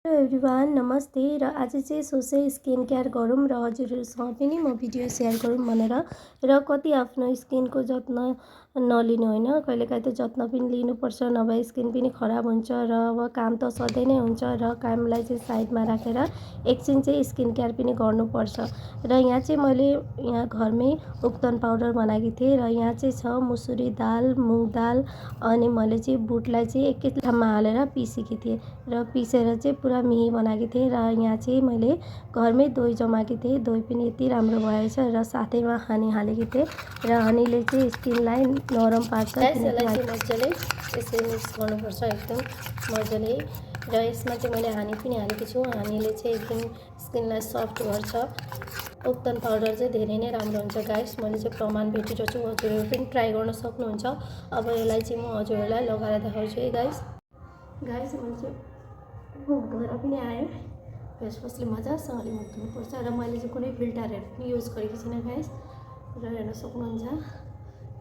Hello everyone, नमस्ते। र आज चाहिँ सोचे स्किन केयर गरौँ र हजुरहरूसँग पनि म भिडियो सेयर गरौँ भनेर। र कति आफ्नो स्किनको जत्न नलिनु होइन, कहिलेकाहीँ त जत्न पनि लिनुपर्छ, नभए स्किन पनि खराब हुन्छ। र अब काम त सधैँ नै हुन्छ र कामलाई चाहिँ साइडमा राखेर एकछिन चाहिँ स्किन केयर पनि गर्नुपर्छ। र यहाँ चाहिँ मैले यहाँ घरमै उब्तन पाउडर बनाएको थिएँ र यहाँ चाहिँ छ मुसुरी दाल, मुङ दाल, अनि मैले चाहिँ बुटलाई चाहिँ एकै ठाउँमा हालेर पिसेकी थिएँ र पिसेर चाहिँ पुरा मिही बनाएको थिएँ। र यहाँ चाहिँ मैले घरमै दही जमाएको थिएँ, दही पनि यति राम्रो भएछ र साथैमा हनी हालेको थिएँ र हनीले चाहिँ स्किनलाई नरम पार्छ। यसलाई चाहिँ मजाले यसरी मिक्स गर्नुपर्छ एकदम मजाले। र यसमा चाहिँ मैले हानी पनि हालेको छु, हानीले चाहिँ एकदम स्किनलाई सफ्ट गर्छ। उब्तन पाउडर चाहिँ धेरै नै राम्रो हुन्छ गाइस, मैले चाहिँ प्रमाण भेटिरहेको छु, हजुरहरू पनि ट्राई गर्न सक्नुहुन्छ। अब यसलाई चाहिँ म हजुरहरूलाई लगाएर देखाउँछु है गाइस। मैले चाहिँ मुख धोएर पनि आएँ, फेस वासले मजासँगले मुख धुनुपर्छ र मैले चाहिँ कुनै फिल्टरहरू पनि युज गरेको छैन गाइस। र हेर्न सक्नुहुन्छ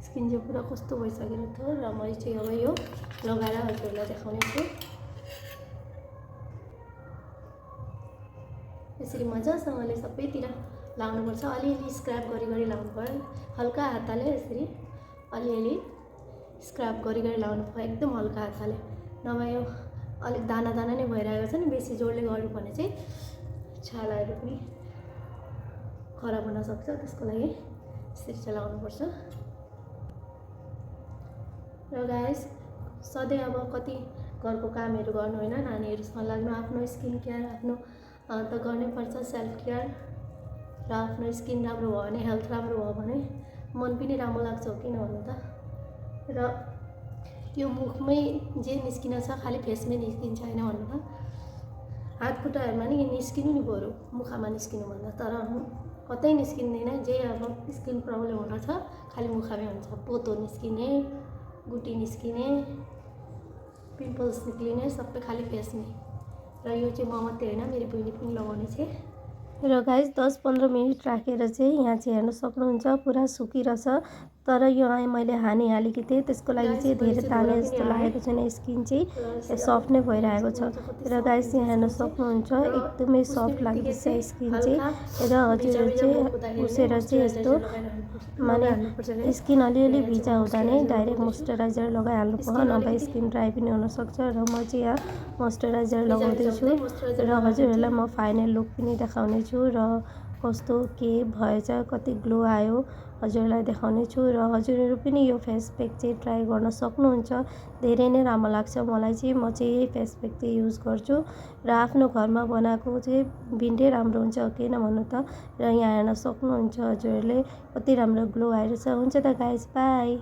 स्किन चाहिँ पुरा कस्तो भइसकेको थियो र मैले चाहिँ अब यो लगाएर हजुरहरूलाई देखाउने छु। यसरी मजासँगले सबैतिर लाउनुपर्छ, अलिअलि स्क्रब गरी लाउनु पर्यो, हल्का हातले यसरी अलिअलि स्क्रब गरी लाउनु पर्यो, एकदम हल्का हातले, नभए यो अलिक दाना दाना नै भइरहेको छ नि, बेसी जोडले गर्नु भने चाहिँ छालाहरू पनि खराब हुन सक्छ, त्यसको लागि यसरी चाहिँ लाउनुपर्छ। र गाइस सधैँ अब कति घरको कामहरू गर्नु होइन, नानीहरूसँग लाग्नु, आफ्नो स्किन केयर आफ्नो त गर्नै पर्छ, सेल्फ केयर। र आफ्नो स्किन राम्रो भयो भने, हेल्थ राम्रो भयो भने मन पनि राम्रो लाग्छ, हो किन भन्नु त। र यो मुखमै जे निस्किन छ खालि फेसमै निस्किन्छ होइन भन्नु त, हात खुट्टाहरूमा नि निस्किनु नि, बरु मुखमा निस्किनु भन्दा, तर कतै निस्किँदैन। जे अब स्किन प्रब्लम हुन छ खालि मुखमै हुन्छ, पोतो निस्किने, गुटी निस्किने, पिम्पल्स निस्किने सबै खालि फेसमै। र यो चाहिँ म मात्रै होइन, मेरो बहिनी पनि लगाउने छ। र गाइस 10-15 मिनट राखेर चाहिँ यहाँ चाहिँ हेर्न सक्नुहुन्छ पुरा सुकिरहेछ, तर यो मैले हानी हालेकी थिएँ, त्यसको लागि चाहिँ धेरै ताले जस्तो लागेको छैन, स्किन चाहिँ सफ्ट नै भइरहेको छ। र गाइस यहाँ हेर्न सक्नुहुन्छ एकदमै सफ्ट लाग्दैछ स्किन चाहिँ। र हजुरहरू चाहिँ उसेर चाहिँ यस्तो माने स्किन अलिअलि भिजा हुँदा नै डाइरेक्ट मोइस्चराइजर लगाइहाल्नु पर्यो, नभए स्किन ड्राई पनि हुनसक्छ। र म चाहिँ यहाँ मोइस्चराइजर लगाउँदैछु र हजुरहरूलाई म फाइनल लुक पनि देखाउने छु र कस्तो के भएछ, कति ग्लो आयो हजुरहरूलाई देखाउने छु। र हजुरहरू पनि यो फेस प्याक चाहिँ ट्राई गर्न सक्नुहुन्छ, धेरै नै राम्रो लाग्छ मलाई चाहिँ। म चाहिँ यही फेस प्याक चाहिँ युज गर्छु र आफ्नो घरमा बनाएको चाहिँ भिन्दै राम्रो हुन्छ, किन भन्नु त। र यहाँ हेर्न सक्नुहुन्छ हजुरहरूले कति राम्रो ग्लो आइरहेछ। हुन्छ त गाइस, बाई।